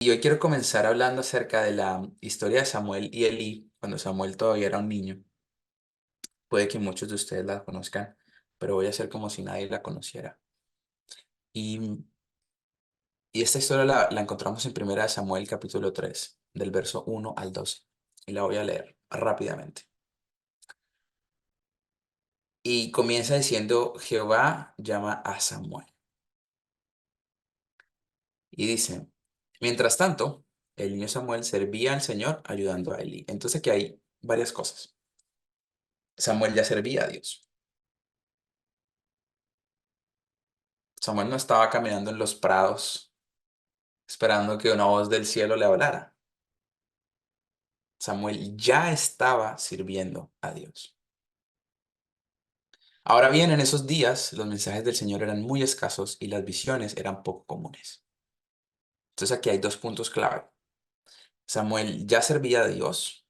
Y hoy quiero comenzar hablando acerca de la historia de Samuel y Elí, cuando Samuel todavía era un niño. Puede que muchos de ustedes la conozcan, pero voy a hacer como si nadie la conociera. Y, y esta historia la encontramos en Primera de Samuel, capítulo 3, del verso 1 al 12. Y la voy a leer rápidamente. Y comienza diciendo, Jehová llama a Samuel. Y dice, mientras tanto, el niño Samuel servía al Señor ayudando a Elí. Entonces aquí hay varias cosas. Samuel ya servía a Dios. Samuel no estaba caminando en los prados esperando que una voz del cielo le hablara. Samuel ya estaba sirviendo a Dios. Ahora bien, en esos días los mensajes del Señor eran muy escasos y las visiones eran poco comunes. Entonces aquí hay dos puntos clave. Samuel ya servía a Dios,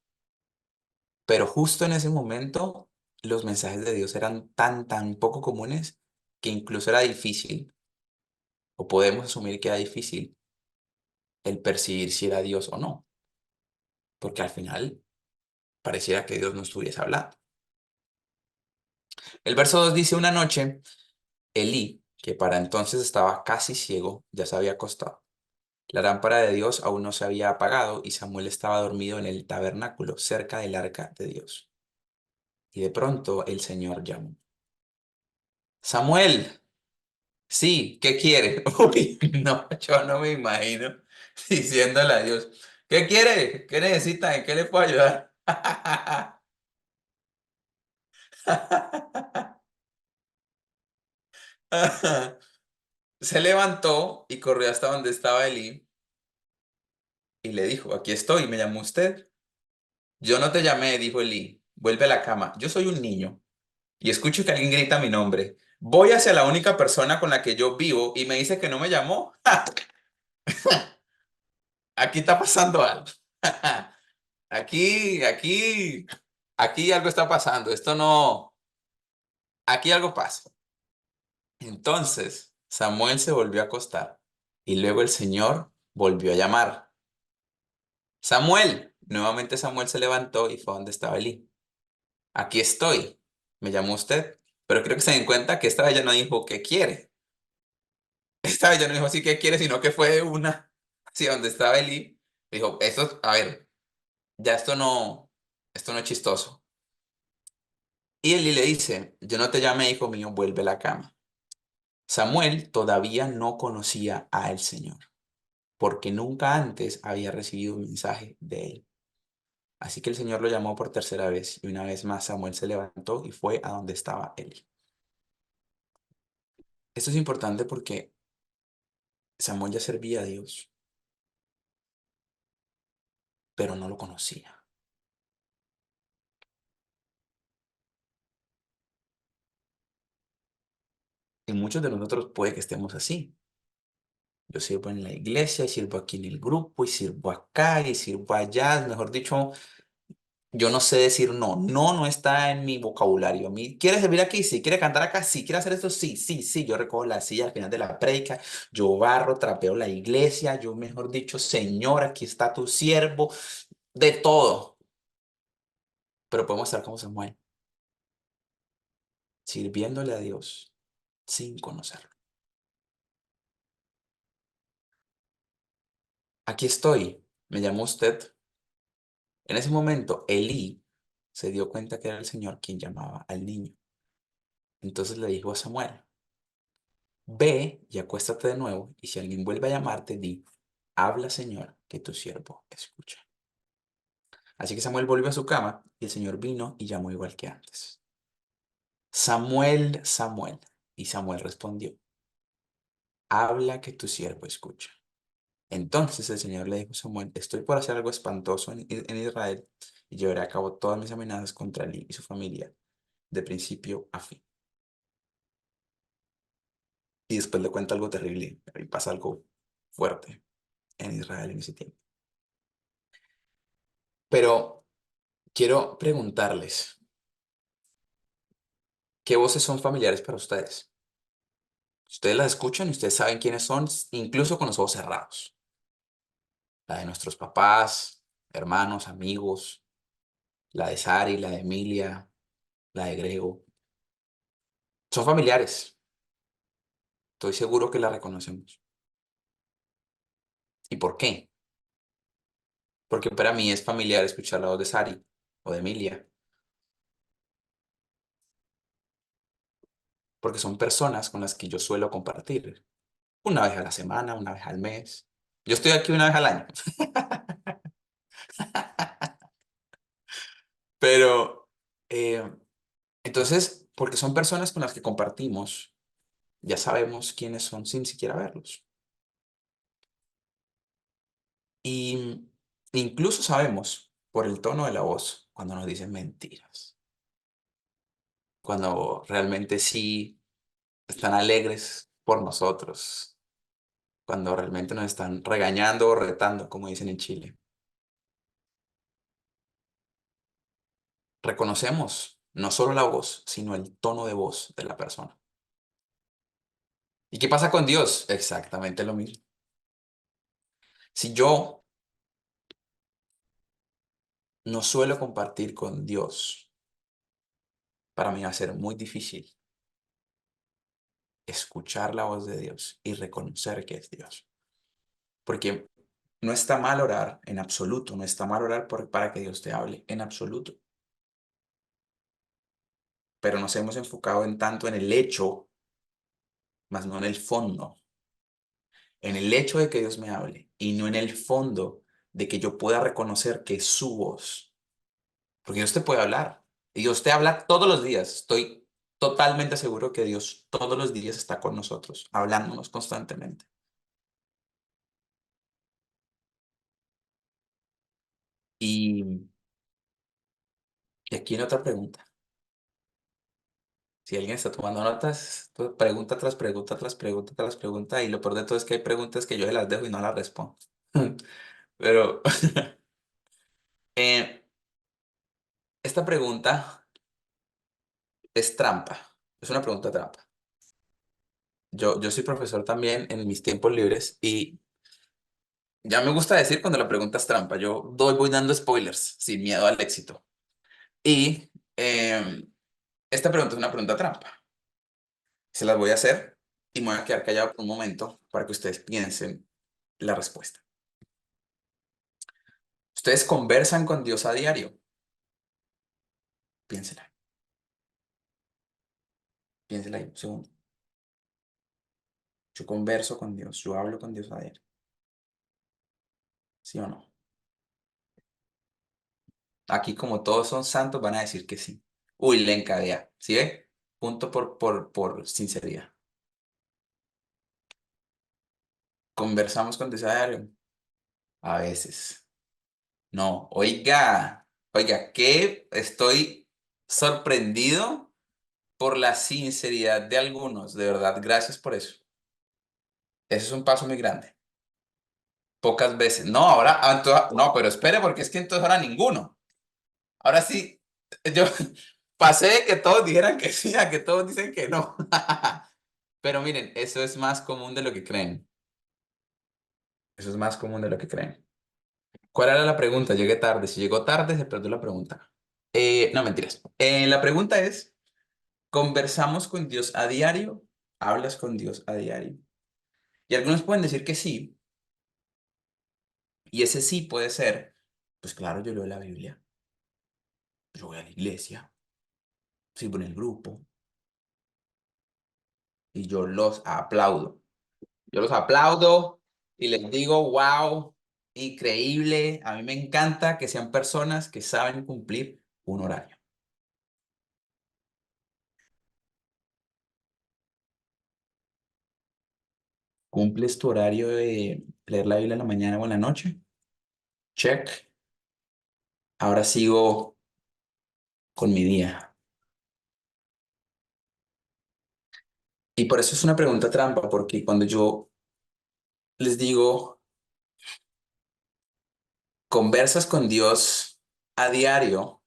pero justo en ese momento los mensajes de Dios eran tan poco comunes que incluso era difícil, o podemos asumir que era difícil, el percibir si era Dios o no, porque al final pareciera que Dios no estuviese hablando. El verso 2 dice, una noche, Elí, que para entonces estaba casi ciego, ya se había acostado. La lámpara de Dios aún no se había apagado y Samuel estaba dormido en el tabernáculo, cerca del arca de Dios. Y de pronto el Señor llamó. Samuel, sí, ¿qué quiere? Uy, no, yo no me imagino diciéndole a Dios, ¿qué quiere? ¿Qué necesita? ¿En qué le puedo ayudar? Se levantó y corrió hasta donde estaba Elí y le dijo, aquí estoy, ¿me llamó usted? Yo no te llamé, dijo Elí, vuelve a la cama, yo soy un niño y escucho que alguien grita mi nombre. Voy hacia la única persona con la que yo vivo y me dice que no me llamó. Aquí está pasando algo. Aquí, aquí, aquí algo está pasando. Esto no, aquí algo pasa. Entonces Samuel se volvió a acostar y luego el Señor volvió a llamar. Samuel. Nuevamente Samuel se levantó y fue a donde estaba Elí. Aquí estoy. Me llamó usted. Pero creo que se den cuenta que esta vez ya no dijo qué quiere. Esta vez ya no dijo así qué quiere, sino que fue una hacia donde estaba Eli. Dijo, esto, a ver, ya esto no es chistoso. Y Eli le dice, yo no te llamé, hijo mío, vuelve a la cama. Samuel todavía no conocía al Señor, porque nunca antes había recibido un mensaje de él. Así que el Señor lo llamó por tercera vez, y una vez más Samuel se levantó y fue a donde estaba Eli. Esto es importante porque Samuel ya servía a Dios, pero no lo conocía. Y muchos de nosotros puede que estemos así. Yo sirvo en la iglesia, y sirvo aquí en el grupo, y sirvo acá, y sirvo allá. Mejor dicho, yo no sé decir no. No, no está en mi vocabulario. A mí, ¿quiere servir aquí? Sí. ¿Quiere cantar acá? Sí. ¿Quiere hacer esto? Sí, sí, sí. Yo recojo la silla al final de la prédica. Yo barro, trapeo la iglesia. Yo, mejor dicho, Señor, aquí está tu siervo. De todo. Pero podemos estar como Samuel, sirviéndole a Dios sin conocerlo. Aquí estoy. ¿Me llamó usted? En ese momento, Elí se dio cuenta que era el Señor quien llamaba al niño. Entonces le dijo a Samuel, ve y acuéstate de nuevo, y si alguien vuelve a llamarte, di, habla, Señor, que tu siervo escucha. Así que Samuel volvió a su cama, y el Señor vino y llamó igual que antes. Samuel, Samuel. Y Samuel respondió, habla que tu siervo escucha. Entonces el Señor le dijo a Samuel, estoy por hacer algo espantoso en Israel, y llevaré a cabo todas mis amenazas contra él y su familia, de principio a fin. Y después le cuenta algo terrible, y pasa algo fuerte en Israel en ese tiempo. Pero quiero preguntarles, ¿qué voces son familiares para ustedes? Ustedes las escuchan y ustedes saben quiénes son, incluso con los ojos cerrados. la de nuestros papás, hermanos, amigos, la de Sari, la de Emilia, la de Grego. Son familiares. Estoy seguro que la reconocemos. ¿Y por qué? Porque para mí es familiar escuchar la voz de Sari o de Emilia, porque son personas con las que yo suelo compartir. Una vez a la semana, una vez al mes. Yo estoy aquí una vez al año. Pero, eh, entonces, porque son personas con las que compartimos, ya sabemos quiénes son sin siquiera verlos. Y incluso sabemos por el tono de la voz cuando nos dicen mentiras, cuando realmente sí están alegres por nosotros, cuando realmente nos están regañando o retando, como dicen en Chile. Reconocemos no solo la voz, sino el tono de voz de la persona. ¿Y qué pasa con Dios? Exactamente lo mismo. Si yo no suelo compartir con Dios, para mí va a ser muy difícil escuchar la voz de Dios y reconocer que es Dios. Porque no está mal orar en absoluto, no está mal orar para que Dios te hable en absoluto. Pero nos hemos enfocado en tanto en el hecho, más no en el fondo. En el hecho de que Dios me hable y no en el fondo de que yo pueda reconocer que es su voz. Porque Dios te puede hablar. Y Dios te habla todos los días. Estoy totalmente seguro que Dios todos los días está con nosotros, hablándonos constantemente. Y, y aquí viene otra pregunta. Si alguien está tomando notas, pues, pregunta tras pregunta tras pregunta tras pregunta. Y lo peor de todo es que hay preguntas que yo se las dejo y no las respondo. Pero eh, esta pregunta es trampa. Es una pregunta trampa. Yo soy profesor también en mis tiempos libres y ya me gusta decir cuando la pregunta es trampa. Voy dando spoilers sin miedo al éxito. Y esta pregunta es una pregunta trampa. Se las voy a hacer y me voy a quedar callado por un momento para que ustedes piensen la respuesta. Ustedes conversan con Dios a diario. Piénsela, piénsela ahí un segundo. Yo converso con Dios, yo hablo con Dios a diario. ¿Sí o no? Aquí como todos son santos van a decir que sí. Uy, le encadea. ¿Sí ve? Punto por sinceridad. Conversamos con Dios a diario. A veces. No, oiga, que estoy sorprendido por la sinceridad de algunos. De verdad, gracias por eso. Ese es un paso muy grande. Pocas veces. No, ahora, no, pero espere, porque es que entonces ahora ninguno. Ahora sí, yo pasé de que todos dijeran que sí a que todos dicen que no. Pero miren, eso es más común de lo que creen. Eso es más común de lo que creen. ¿Cuál era la pregunta? Llegué tarde. Si llegó tarde, se perdió la pregunta. No, mentiras. La pregunta es, ¿conversamos con Dios a diario? ¿Hablas con Dios a diario? Y algunos pueden decir que sí, y ese sí puede ser, pues claro, yo leo la Biblia, yo voy a la iglesia, sirvo en el grupo, y yo los aplaudo. Yo los aplaudo y les digo, wow, increíble, a mí me encanta que sean personas que saben cumplir un horario. ¿Cumples tu horario de leer la Biblia en la mañana o en la noche? Check. Ahora sigo con mi día. Y por eso es una pregunta trampa, porque cuando yo les digo, conversas con Dios a diario,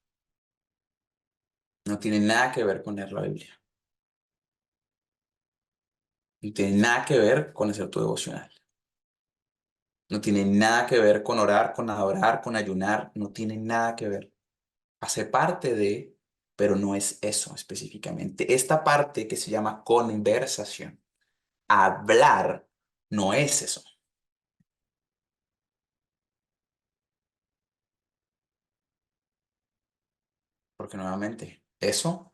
no tiene nada que ver con leer la Biblia. No tiene nada que ver con hacer tu devocional. No tiene nada que ver con orar, con adorar, con ayunar, no tiene nada que ver. Hace parte de, pero no es eso específicamente. Esta parte que se llama conversación, hablar, no es eso. Porque nuevamente, eso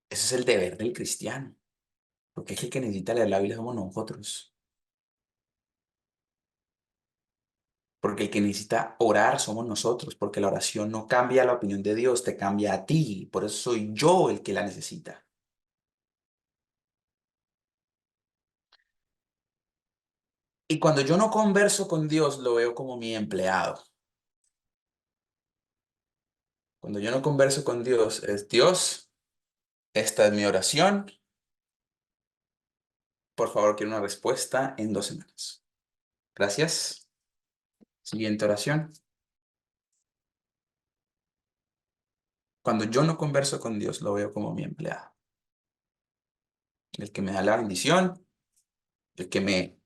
es el deber del cristiano. Porque es que el que necesita leer la Biblia somos nosotros. Porque el que necesita orar somos nosotros. Porque la oración no cambia la opinión de Dios, te cambia a ti. Por eso soy yo el que la necesita. Y cuando yo no converso con Dios, lo veo como mi empleado. Cuando yo no converso con Dios, es Dios, esta es mi oración. Por favor, quiero una respuesta en 2 semanas. Gracias. Siguiente oración. Cuando yo no converso con Dios, lo veo como mi empleado. El que me da la bendición, el que me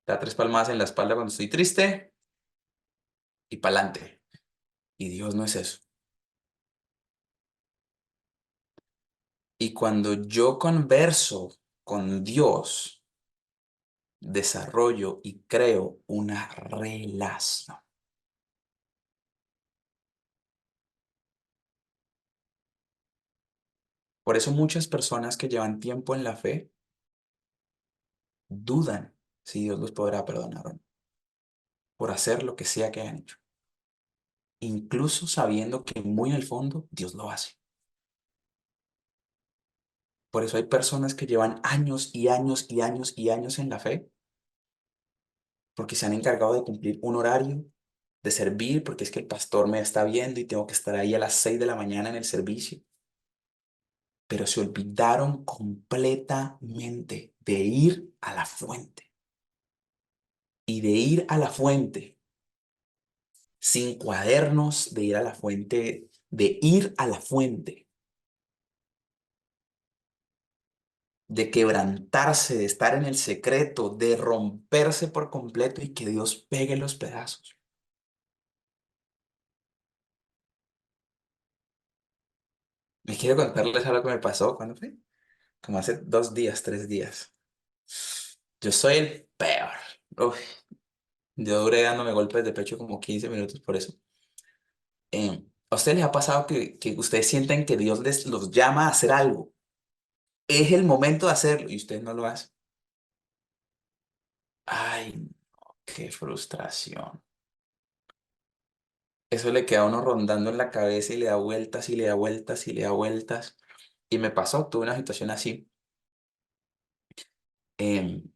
da 3 palmadas en la espalda cuando estoy triste y pa'lante. Y Dios no es eso. Y cuando yo converso con Dios, desarrollo y creo una relación. Por eso muchas personas que llevan tiempo en la fe dudan si Dios los podrá perdonar o no, por hacer lo que sea que hayan hecho, incluso sabiendo que muy en el fondo Dios lo hace. Por eso hay personas que llevan años y años y años y años en la fe, porque se han encargado de cumplir un horario, de servir, porque es que el pastor me está viendo y tengo que estar ahí a las 6 de la mañana en el servicio, pero se olvidaron completamente de ir a la fuente. Y de ir a la fuente sin cuadernos, de ir a la fuente, de ir a la fuente, de quebrantarse, de estar en el secreto, de romperse por completo y que Dios pegue los pedazos. Me quiero contarles algo que me pasó, ¿cuándo fue? Como hace 2 días, 3 días. Yo soy el peor. Uf, yo duré dándome golpes de pecho como 15 minutos por eso. ¿A ustedes les ha pasado que ustedes sienten que Dios les los llama a hacer algo? Es el momento de hacerlo y ustedes no lo hacen. Ay, no, qué frustración. Eso le queda a uno rondando en la cabeza y le da vueltas y le da vueltas y le da vueltas. Y me pasó, tuve una situación así. Em,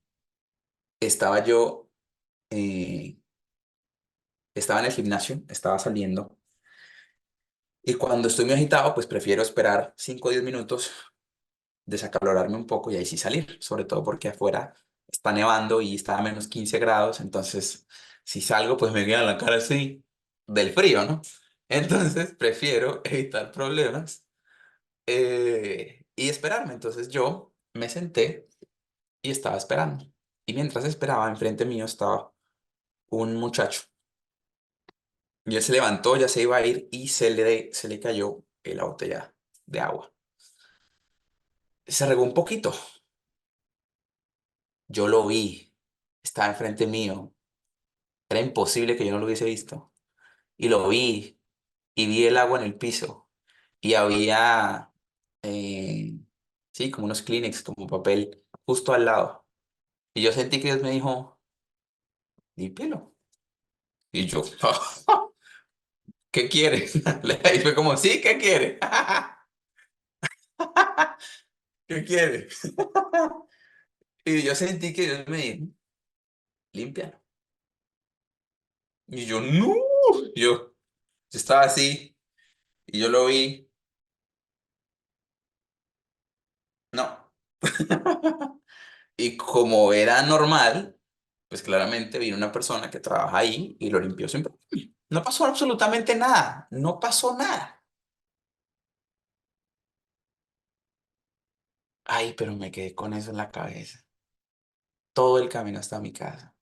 estaba yo, eh, estaba en el gimnasio, estaba saliendo. Y cuando estoy muy agitado, pues prefiero esperar 5 o 10 minutos, desacalorarme un poco y ahí sí salir. Sobre todo porque afuera está nevando y está a -15 grados. Entonces, si salgo, pues me queda la cara así del frío, ¿no? Entonces, prefiero evitar problemas y esperarme. Entonces yo me senté y estaba esperando. Y mientras esperaba, enfrente mío estaba un muchacho. Y él se levantó, ya se iba a ir y se le cayó la botella de agua. Se regó un poquito. Yo lo vi. Estaba enfrente mío. Era imposible que yo no lo hubiese visto. Y lo vi. Y vi el agua en el piso. Y había, eh, sí, como unos Kleenex, como papel, justo al lado. Y yo sentí que Dios me dijo, límpielo. Y yo, ¿qué quiere? Y fue como, sí, ¿qué quiere? ¿Qué quiere? Y yo sentí que Dios me dijo, límpialo. Y yo, no. Yo, yo estaba así y yo lo vi, no. Y como era normal, pues claramente vino una persona que trabaja ahí y lo limpió sin problema. No pasó absolutamente nada, no pasó nada. Ay, pero me quedé con eso en la cabeza todo el camino hasta mi casa.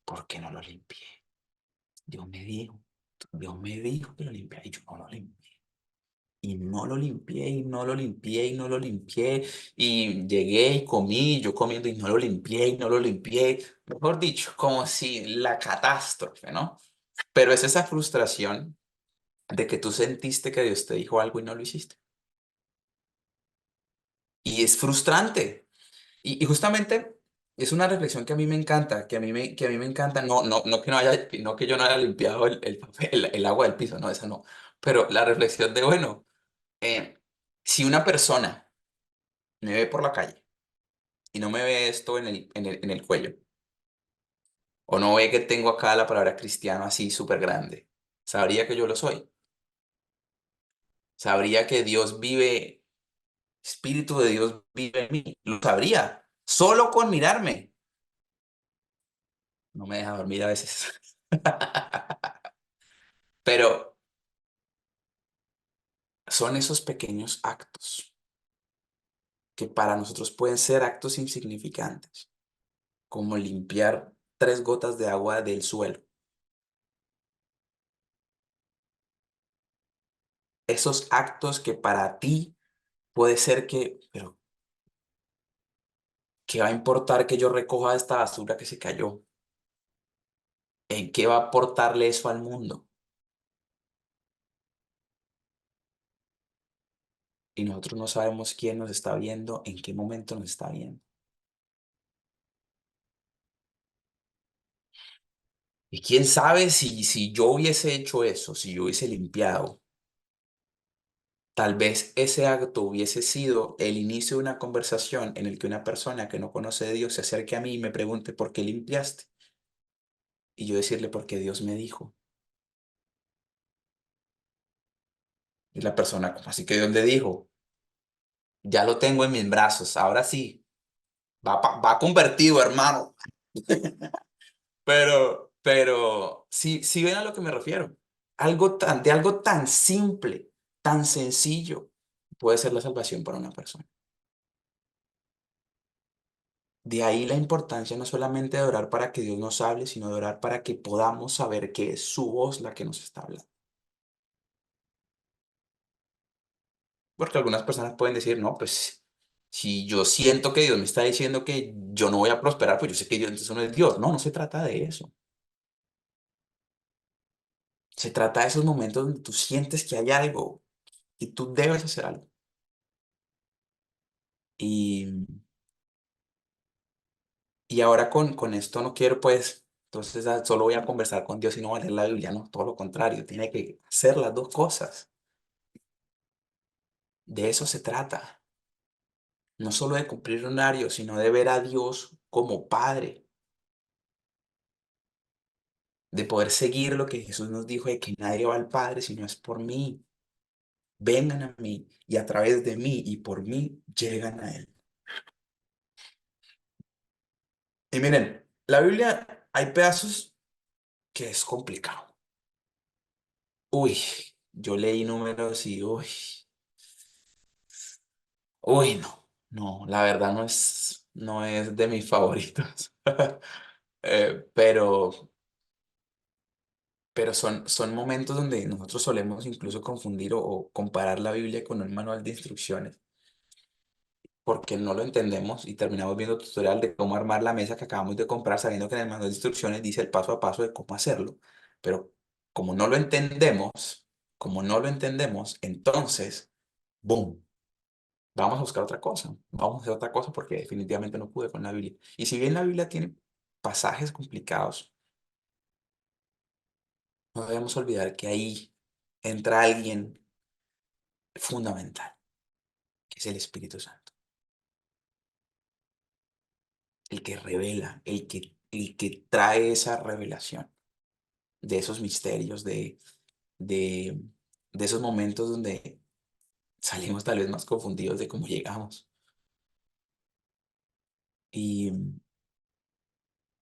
¿Por qué no lo limpié? Dios me dijo, Dios me dijo que lo limpiara y yo no lo limpié. Y no lo limpié, y no lo limpié, y no lo limpié. Y llegué y comí, yo comiendo y no lo limpié, y no lo limpié. Mejor dicho, como si la catástrofe, ¿no? Pero es esa frustración de que tú sentiste que Dios te dijo algo y no lo hiciste. Y es frustrante. Y justamente es una reflexión que a mí me encanta, que a mí me encanta, no que no haya, no que yo no haya limpiado el papel, el agua del piso, no, esa no. Pero la reflexión de, bueno, eh, si una persona me ve por la calle y no me ve esto en el cuello, o no ve que tengo acá la palabra cristiano así súper grande, sabría que yo lo soy. Sabría que Dios vive, Espíritu de Dios vive en mí. Lo sabría, solo con mirarme. No me deja dormir a veces. Pero son esos pequeños actos que para nosotros pueden ser actos insignificantes, como limpiar 3 gotas de agua del suelo. Esos actos que para ti puede ser que, pero ¿qué va a importar que yo recoja esta basura que se cayó? ¿En qué va a aportarle eso al mundo? Y nosotros no sabemos quién nos está viendo, en qué momento nos está viendo. Y quién sabe si yo hubiese hecho eso, si yo hubiese limpiado, tal vez ese acto hubiese sido el inicio de una conversación en el que una persona que no conoce de Dios se acerque a mí y me pregunte, ¿por qué limpiaste? Y yo decirle, porque Dios me dijo. Y la persona, ¿cómo así que Dios le dijo? Ya lo tengo en mis brazos, ahora sí, va convertido, hermano. Pero sí ven a lo que me refiero. De algo tan simple, tan sencillo, puede ser la salvación para una persona. De ahí la importancia no solamente de orar para que Dios nos hable, sino de orar para que podamos saber que es su voz la que nos está hablando. Porque algunas personas pueden decir, no, pues si yo siento que Dios me está diciendo que yo no voy a prosperar, pues yo sé que Dios entonces no es Dios. No, no se trata de eso. Se trata de esos momentos donde tú sientes que hay algo y tú debes hacer algo. Y, y ahora con esto no quiero, pues, entonces solo voy a conversar con Dios y no voy a leer la Biblia, no, todo lo contrario, tiene que hacer las dos cosas. De eso se trata. No solo de cumplir un horario, sino de ver a Dios como Padre, de poder seguir lo que Jesús nos dijo de que nadie va al Padre si no es por mí. Vengan a mí y a través de mí y por mí llegan a Él. Y miren, la Biblia hay pedazos que es complicado. Uy, yo leí números y no, la verdad no es de mis favoritos. Pero son momentos donde nosotros solemos incluso confundir o comparar la Biblia con un manual de instrucciones, porque no lo entendemos y terminamos viendo tutorial de cómo armar la mesa que acabamos de comprar, sabiendo que en el manual de instrucciones dice el paso a paso de cómo hacerlo. Pero como no lo entendemos, como no lo entendemos, entonces, ¡boom! Vamos a buscar otra cosa. Vamos a hacer otra cosa porque definitivamente no pude con la Biblia. Y si bien la Biblia tiene pasajes complicados, no debemos olvidar que ahí entra alguien fundamental, que es el Espíritu Santo, el que revela, el que trae esa revelación de esos misterios, de, de esos momentos donde salimos tal vez más confundidos de cómo llegamos. Y,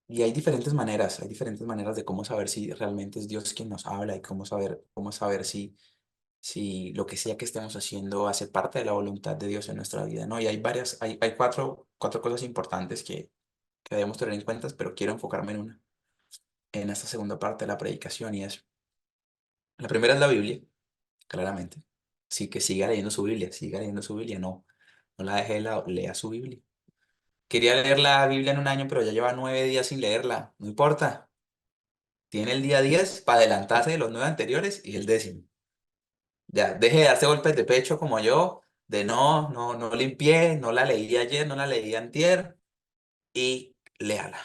y hay diferentes maneras de cómo saber si realmente es Dios quien nos habla y cómo saber si lo que sea que estemos haciendo hace parte de la voluntad de Dios en nuestra vida, ¿no? Y hay cuatro cosas importantes que debemos tener en cuenta, pero quiero enfocarme en una. en esta segunda parte de la predicación y es, la primera es la Biblia, claramente. Sí, que siga leyendo su Biblia, no, no la deje de lado, lea su Biblia. Quería leer la Biblia en un año, pero ya lleva 9 días sin leerla, no importa. Tiene el día 10 para adelantarse de los 9 anteriores y el décimo. Ya, deje de darse golpes de pecho como yo, de no limpié, no la leí ayer, no la leí antier, y léala.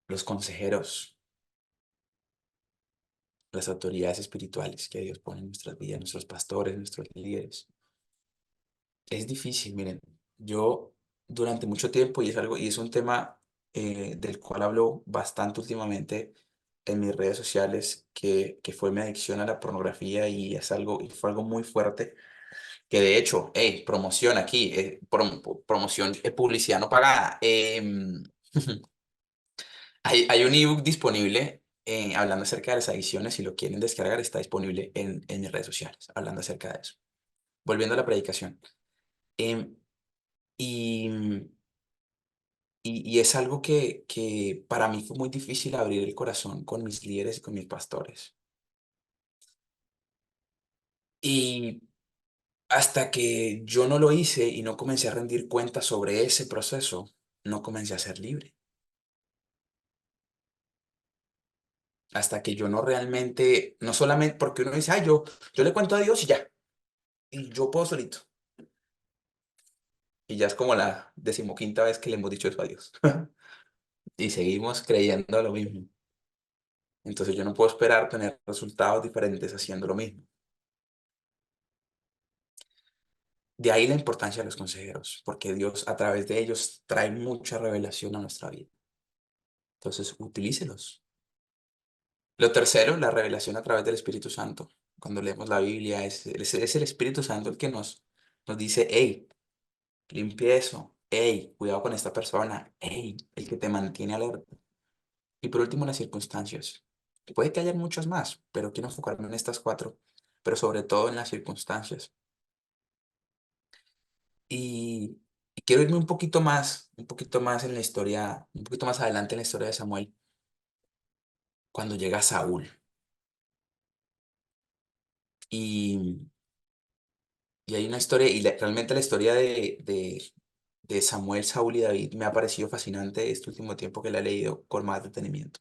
Los consejeros, las autoridades espirituales que Dios pone en nuestras vidas, nuestros pastores, nuestros líderes. Es difícil, miren, yo durante mucho tiempo, y es un tema del cual hablo bastante últimamente en mis redes sociales, que fue mi adicción a la pornografía y fue algo muy fuerte, que de hecho, hey, promoción aquí, promoción, publicidad no pagada. Hay un ebook disponible hablando acerca de las adicciones, si lo quieren descargar, está disponible en mis redes sociales, hablando acerca de eso. Volviendo a la predicación. Em, y, y es algo que para mí fue muy difícil abrir el corazón con mis líderes y con mis pastores. Y hasta que yo no lo hice y no comencé a rendir cuentas sobre ese proceso, no comencé a ser libre. Hasta que yo no realmente, no solamente porque uno dice, ay, yo le cuento a Dios y ya, y yo puedo solito. Y ya es como la 15ª vez que le hemos dicho eso a Dios. Y seguimos creyendo lo mismo. Entonces yo no puedo esperar tener resultados diferentes haciendo lo mismo. De ahí la importancia de los consejeros, porque Dios a través de ellos trae mucha revelación a nuestra vida. Entonces, utilícelos. Lo tercero, la revelación a través del Espíritu Santo. Cuando leemos la Biblia, es el Espíritu Santo el que nos dice, hey, limpia eso, hey, cuidado con esta persona, hey, el que te mantiene alerta. Y por último, las circunstancias. Puede que haya muchas más, pero quiero enfocarme en estas cuatro, pero sobre todo en las circunstancias. Y quiero irme un poquito más en la historia, un poquito más adelante en la historia de Samuel, cuando llega Saúl. Y, y hay una historia, realmente la historia de Samuel, Saúl y David me ha parecido fascinante este último tiempo que la he leído con más detenimiento.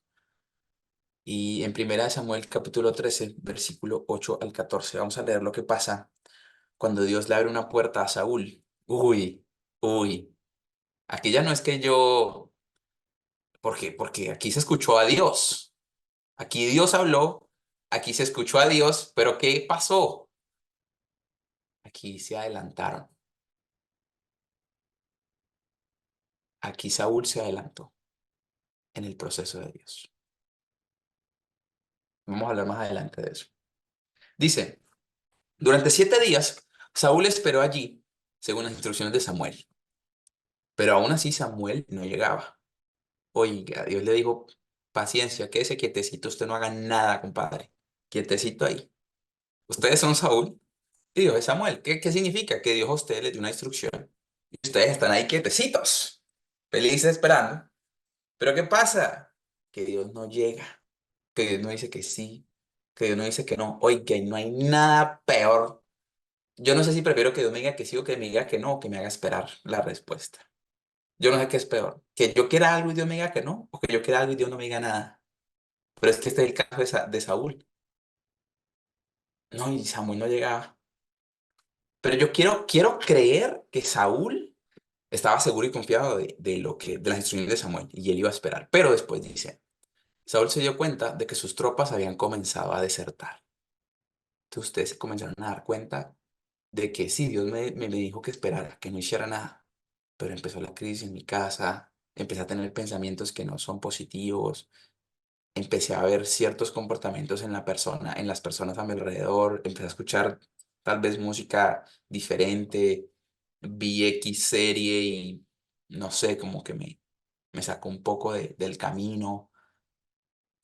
Y en Primera de Samuel, capítulo 13 versículo 8 al 14 vamos a leer lo que pasa cuando Dios le abre una puerta a Saúl. Uy, uy, aquí ya no es que yo, porque aquí se escuchó a Dios. Aquí Dios habló, aquí se escuchó a Dios, pero ¿qué pasó? Aquí se adelantaron. Aquí Saúl se adelantó en el proceso de Dios. Vamos a hablar más adelante de eso. Dice, durante 7 días, Saúl esperó allí, según las instrucciones de Samuel, pero aún así Samuel no llegaba. Oiga, Dios le dijo, paciencia, quédese quietecito, usted no haga nada, compadre. Quietecito ahí. Ustedes son Saúl y Dios es Samuel. ¿Qué significa? Que Dios a ustedes les dio una instrucción y ustedes están ahí quietecitos, felices esperando. Pero ¿qué pasa? Que Dios no llega, que Dios no dice que sí, que Dios no dice que no. Oiga, y no hay nada peor. Yo no sé si prefiero que Dios me diga que sí o que me diga que no, o que me haga esperar la respuesta. Yo no sé qué es peor, que yo quiera algo y Dios me diga que no, o que yo quiera algo y Dios no me diga nada. Pero es que este es el caso de Saúl. No, y Samuel no llegaba. Pero yo quiero creer que Saúl estaba seguro y confiado de las instrucciones de Samuel y él iba a esperar. Pero después dice, Saúl se dio cuenta de que sus tropas habían comenzado a desertar. Entonces ustedes se comenzaron a dar cuenta de que sí, Dios me dijo que esperara, que no hiciera nada. Pero empezó la crisis en mi casa, empecé a tener pensamientos que no son positivos, empecé a ver ciertos comportamientos en las personas a mi alrededor, empecé a escuchar tal vez música diferente, vi X serie y no sé, como que me sacó un poco del camino.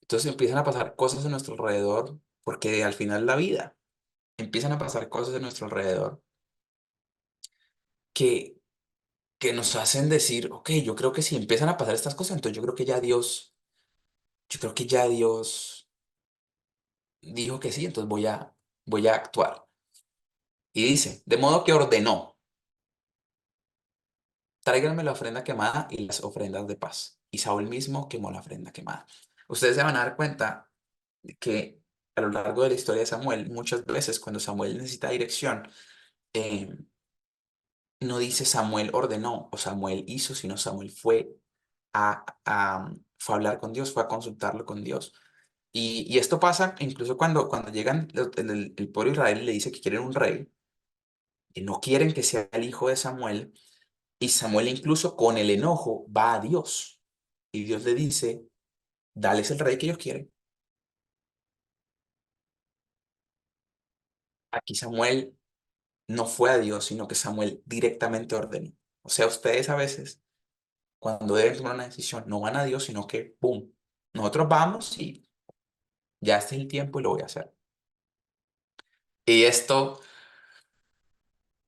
Entonces empiezan a pasar cosas a nuestro alrededor, porque al final la vida, empiezan a pasar cosas a nuestro alrededor que, que nos hacen decir, ok, yo creo que si empiezan a pasar estas cosas, entonces yo creo que ya Dios dijo que sí, entonces voy a actuar. Y dice, de modo que ordenó, tráiganme la ofrenda quemada y las ofrendas de paz. Y Saúl mismo quemó la ofrenda quemada. Ustedes se van a dar cuenta que a lo largo de la historia de Samuel, muchas veces cuando Samuel necesita dirección, eh, no dice Samuel ordenó o Samuel hizo, sino Samuel fue a hablar con Dios, fue a consultarlo con Dios. Y esto pasa incluso cuando llegan el pueblo de Israel y le dice que quieren un rey, que no quieren que sea el hijo de Samuel, y Samuel incluso con el enojo va a Dios. Y Dios le dice, dales el rey que ellos quieren. Aquí Samuel no fue a Dios, sino que Samuel directamente ordenó. O sea, ustedes a veces, cuando deben tomar una decisión, no van a Dios, sino que, ¡pum! Nosotros vamos y ya este es el tiempo y lo voy a hacer. Y esto,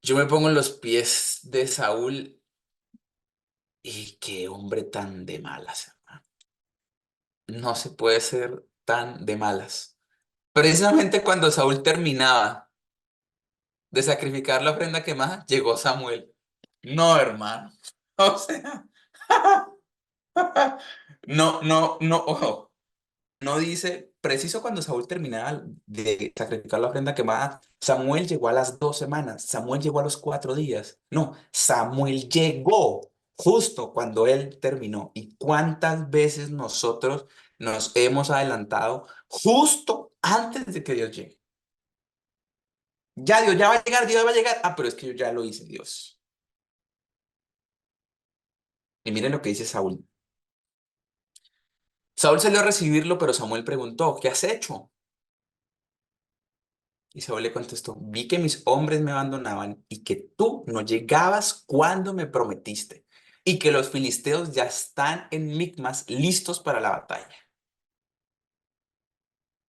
yo me pongo en los pies de Saúl y qué hombre tan de malas, hermano. No se puede ser tan de malas. Precisamente cuando Saúl terminaba de sacrificar la ofrenda quemada, llegó Samuel. No, hermano. O sea, ojo, no dice, preciso cuando Saúl terminaba de sacrificar la ofrenda quemada, Samuel llegó a las 2 semanas, Samuel llegó a los 4 días. No, Samuel llegó justo cuando él terminó. ¿Y cuántas veces nosotros nos hemos adelantado justo antes de que Dios llegue? Ya Dios ya va a llegar, Dios va a llegar. Ah, pero es que yo ya lo hice, Dios. Y miren lo que dice Saúl. Saúl salió a recibirlo, pero Samuel preguntó, ¿qué has hecho? Y Saúl le contestó, vi que mis hombres me abandonaban y que tú no llegabas cuando me prometiste y que los filisteos ya están en Micmas listos para la batalla.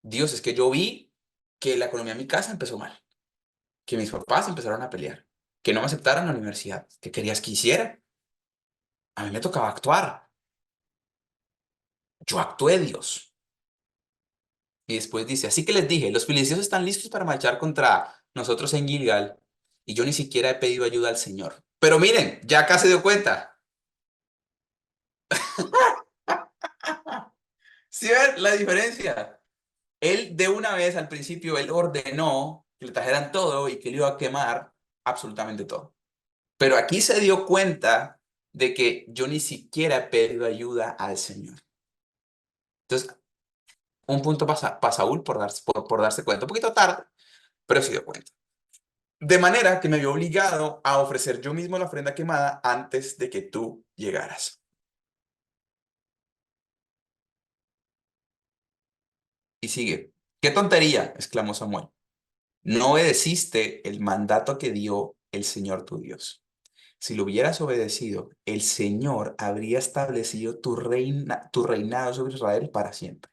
Dios, es que yo vi que la economía de mi casa empezó mal, que mis papás empezaron a pelear, que no me aceptaron en la universidad, que querías que hiciera. A mí me tocaba actuar. Yo actué, Dios. Y después dice, así que les dije, los filisteos están listos para marchar contra nosotros en Gilgal y yo ni siquiera he pedido ayuda al Señor. Pero miren, ya acá se dio cuenta. ¿Sí ven la diferencia? Él de una vez al principio, él ordenó que le trajeran todo y que le iba a quemar absolutamente todo. Pero aquí se dio cuenta de que yo ni siquiera he pedido ayuda al Señor. Entonces, un punto para Saúl por darse cuenta. Un poquito tarde, pero se dio cuenta. De manera que me vio obligado a ofrecer yo mismo la ofrenda quemada antes de que tú llegaras. Y sigue. ¡Qué tontería! Exclamó Samuel. No obedeciste el mandato que dio el Señor tu Dios. Si lo hubieras obedecido, el Señor habría establecido tu reinado sobre Israel para siempre.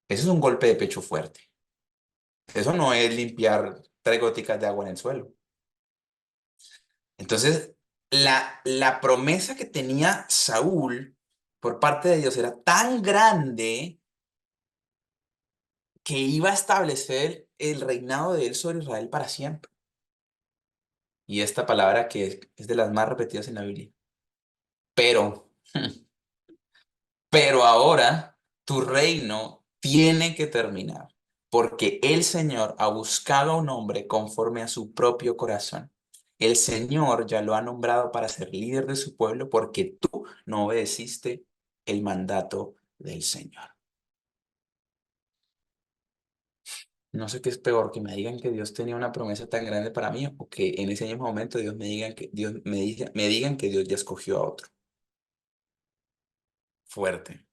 Eso es un golpe de pecho fuerte. Eso no es limpiar 3 goticas de agua en el suelo. Entonces, la promesa que tenía Saúl por parte de Dios era tan grande que iba a establecer el reinado de él sobre Israel para siempre. Y esta palabra que es de las más repetidas en la Biblia. Pero, pero ahora tu reino tiene que terminar, porque el Señor ha buscado a un hombre conforme a su propio corazón. El Señor ya lo ha nombrado para ser líder de su pueblo porque tú no obedeciste el mandato del Señor. No sé qué es peor, que me digan que Dios tenía una promesa tan grande para mí o que en ese mismo momento Dios me digan que me digan que Dios ya escogió a otro. Fuerte.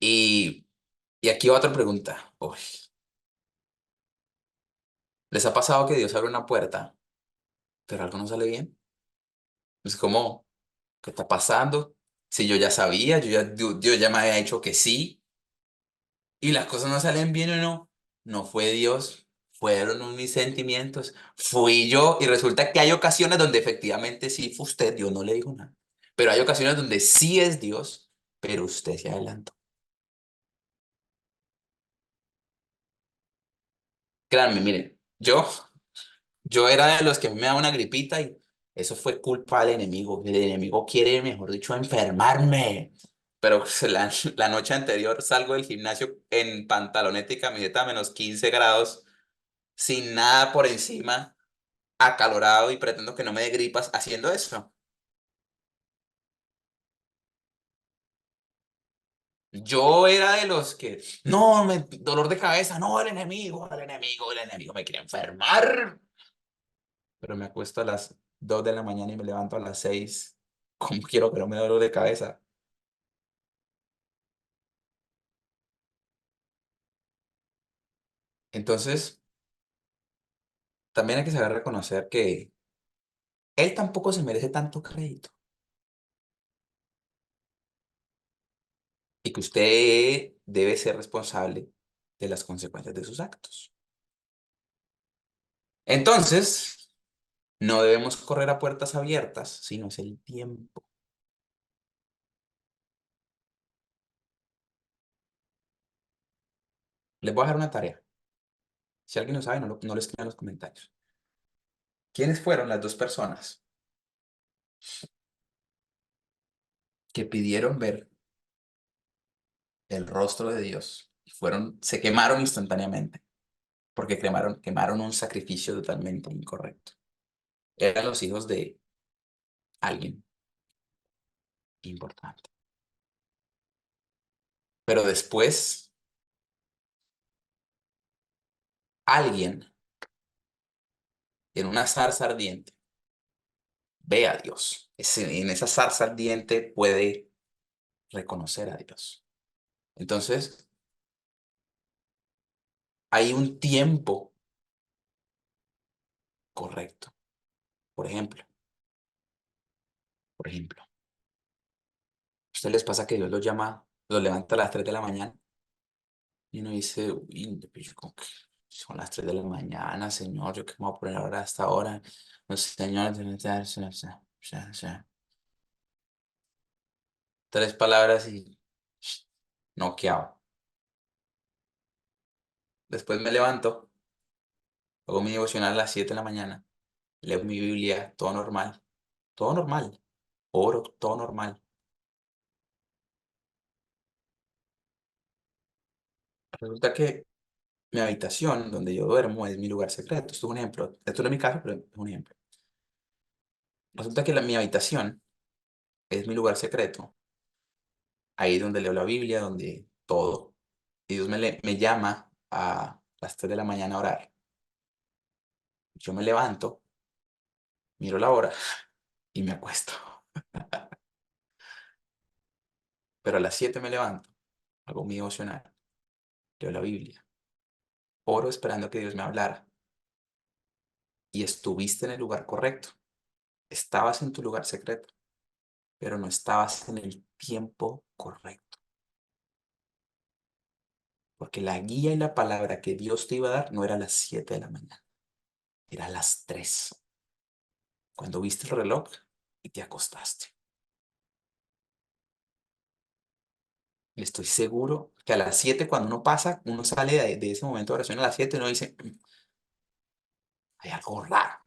Y, y aquí va otra pregunta. Uy, ¿les ha pasado que Dios abre una puerta, pero algo no sale bien? Es como, ¿qué está pasando? Si yo ya sabía, Dios ya me había dicho que sí, y las cosas no salen bien o no, no fue Dios. fueron mis sentimientos, fui yo y resulta que hay ocasiones donde efectivamente sí fue usted, Dios no le dijo nada, pero hay ocasiones donde sí es Dios, pero usted se adelantó. Créanme, miren, yo era de los que me daba una gripita y eso fue culpa del enemigo. El enemigo quiere, mejor dicho, enfermarme. Pero pues, la noche anterior salgo del gimnasio en pantaloneta y camiseta a -15 grados, sin nada por encima, acalorado y pretendo que no me dé gripas haciendo eso. Yo era de los que, no, dolor de cabeza, no, el enemigo me quiere enfermar. Pero me acuesto a las 2 de la mañana y me levanto a las 6. ¿Cómo quiero que no me dé dolor de cabeza? Entonces, también hay que saber reconocer que él tampoco se merece tanto crédito y que usted debe ser responsable de las consecuencias de sus actos. Entonces, no debemos correr a puertas abiertas, sino es el tiempo. Les voy a dejar una tarea. Si alguien lo sabe, no lo escriban en los comentarios. ¿Quiénes fueron las dos personas que pidieron ver el rostro de Dios y se quemaron instantáneamente porque quemaron un sacrificio totalmente incorrecto? Eran los hijos de alguien importante. Pero después, alguien en una zarza ardiente ve a Dios. En esa zarza ardiente puede reconocer a Dios. Entonces, hay un tiempo correcto. Por ejemplo, por ejemplo, ¿a ustedes les pasa que Dios los llama, los levanta a las 3 de la mañana y uno dice, uy, pues, como que son las 3 de la mañana, Señor, yo qué me voy a poner ahora hasta ahora? No, Señor, tres palabras y noqueado. Después me levanto, hago mi devocional a las 7 de la mañana, leo mi Biblia, todo normal, oro, todo normal. Resulta que mi habitación donde yo duermo es mi lugar secreto. Esto es un ejemplo. Esto no es mi caso, pero es un ejemplo. Resulta que mi habitación es mi lugar secreto. Ahí es donde leo la Biblia, donde todo. Y Dios me llama a las 3 de la mañana a orar. Yo me levanto, miro la hora y me acuesto. Pero a las 7 me levanto, hago mi devocional, leo la Biblia, oro esperando que Dios me hablara. Y estuviste en el lugar correcto. Estabas en tu lugar secreto, pero no estabas en el tiempo correcto. Porque la guía y la palabra que Dios te iba a dar no era a las 7 de la mañana, era a las 3, cuando viste el reloj y te acostaste. Y estoy seguro que a las 7 cuando uno pasa, uno sale de ese momento de oración a las 7 uno dice, hay algo raro,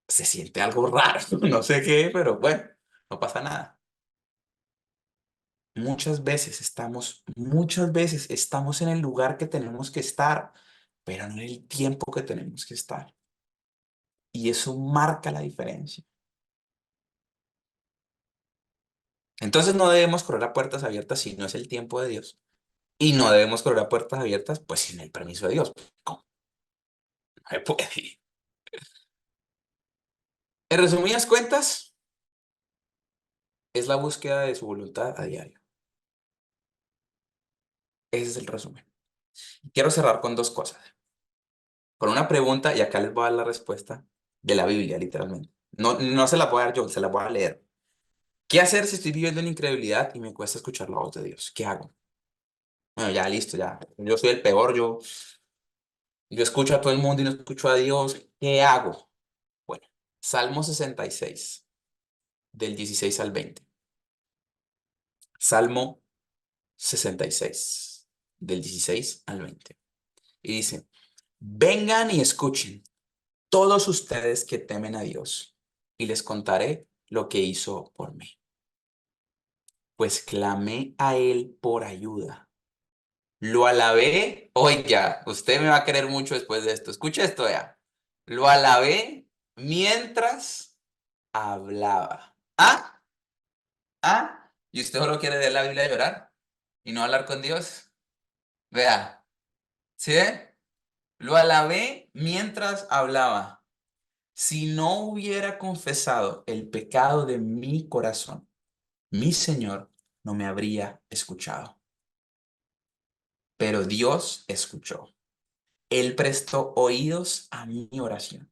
se siente algo raro, no sé qué, pero bueno, no pasa nada. Muchas veces estamos en el lugar que tenemos que estar, pero no en el tiempo que tenemos que estar. Y eso marca la diferencia. Entonces no debemos correr a puertas abiertas si no es el tiempo de Dios. Y no debemos correr a puertas abiertas pues sin el permiso de Dios. ¿Cómo? No se puede. En resumidas cuentas, es la búsqueda de su voluntad a diario. Ese es el resumen. Quiero cerrar con dos cosas. Con una pregunta, y acá les voy a dar la respuesta de la Biblia, literalmente. No se la voy a dar yo, se la voy a leer. ¿Qué hacer si estoy viviendo en incredulidad y me cuesta escuchar la voz de Dios? ¿Qué hago? Bueno, ya listo, ya. Yo soy el peor, yo. Yo escucho a todo el mundo y no escucho a Dios. ¿Qué hago? Bueno, Salmo 66, del 16 al 20. Salmo 66, del 16 al 20. Y dice, vengan y escuchen todos ustedes que temen a Dios, y les contaré lo que hizo por mí. Pues clamé a Él por ayuda. Lo alabé. Oiga, usted me va a querer mucho después de esto. Escucha esto ya. Lo alabé mientras hablaba. ¿Ah? ¿Ah? ¿Y usted solo quiere leer la Biblia y llorar? ¿Y no hablar con Dios? Vea. ¿Sí? Lo alabé mientras hablaba. Si no hubiera confesado el pecado de mi corazón, mi Señor no me habría escuchado. Pero Dios escuchó. Él prestó oídos a mi oración.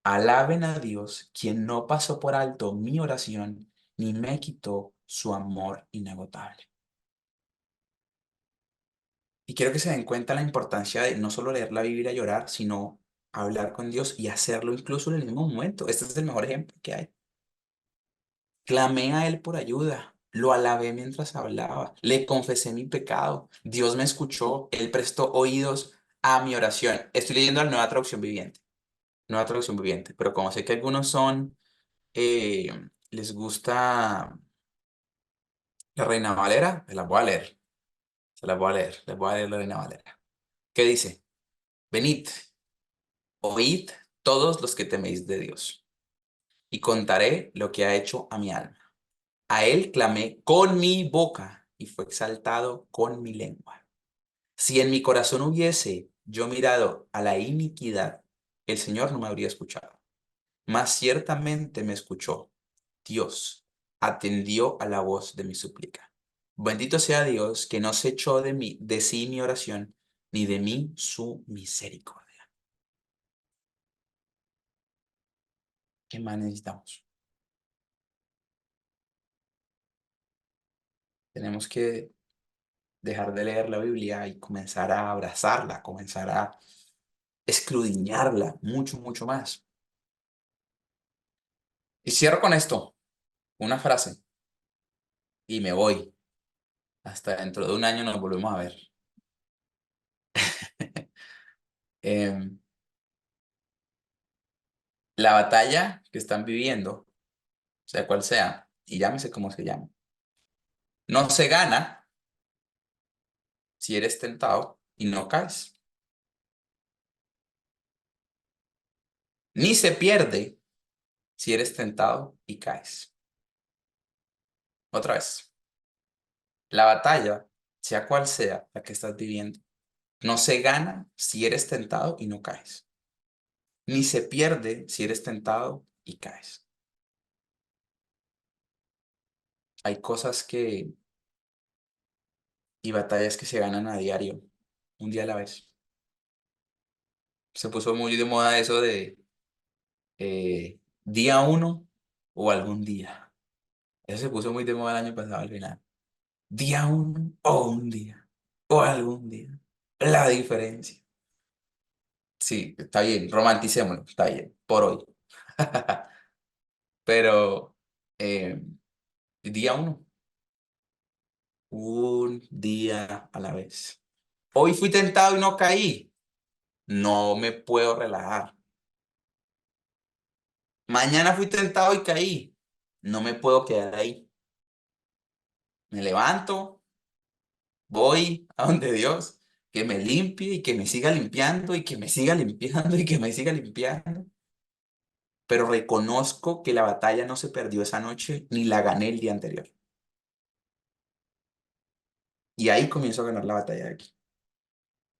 Alaben a Dios, quien no pasó por alto mi oración, ni me quitó su amor inagotable. Y quiero que se den cuenta la importancia de no solo leer la Biblia y llorar, sino hablar con Dios y hacerlo incluso en el mismo momento. Este es el mejor ejemplo que hay. Clamé a Él por ayuda, lo alabé mientras hablaba, le confesé mi pecado, Dios me escuchó, Él prestó oídos a mi oración. Estoy leyendo la nueva traducción viviente, pero como sé que algunos les gusta la Reina Valera, se las voy a leer, se las voy a leer, les voy a leer la Reina Valera. ¿Qué dice? Venid, oíd todos los que teméis de Dios, y contaré lo que ha hecho a mi alma. A él clamé con mi boca y fue exaltado con mi lengua. Si en mi corazón hubiese yo mirado a la iniquidad, el Señor no me habría escuchado. Mas ciertamente me escuchó. Dios atendió a la voz de mi súplica. Bendito sea Dios que no se echó de sí mi oración, ni de mí su misericordia. ¿Qué más necesitamos? Tenemos que dejar de leer la Biblia y comenzar a abrazarla, comenzar a escudriñarla mucho, mucho más. Y cierro con esto, una frase, y me voy. Hasta dentro de un año nos volvemos a ver. Em, la batalla que están viviendo, sea cual sea, y llámese como se llame, no se gana si eres tentado y no caes, ni se pierde si eres tentado y caes. Otra vez, la batalla, sea cual sea la que estás viviendo, no se gana si eres tentado y no caes, ni se pierde si eres tentado y caes. Hay cosas y batallas que se ganan a diario, un día a la vez. Se puso muy de moda eso de día uno o algún día. Eso se puso muy de moda el año pasado al final. Día uno o un día o algún día. La diferencia. Sí, está bien, romanticémoslo, está bien, por hoy. Pero eh, día uno, un día a la vez. Hoy fui tentado y no caí. No me puedo relajar. Mañana fui tentado y caí. No me puedo quedar ahí. Me levanto, voy a donde Dios, que me limpie y que me siga limpiando y que me siga limpiando y que me siga limpiando. Pero reconozco que la batalla no se perdió esa noche ni la gané el día anterior. Y ahí comienzo a ganar la batalla de aquí.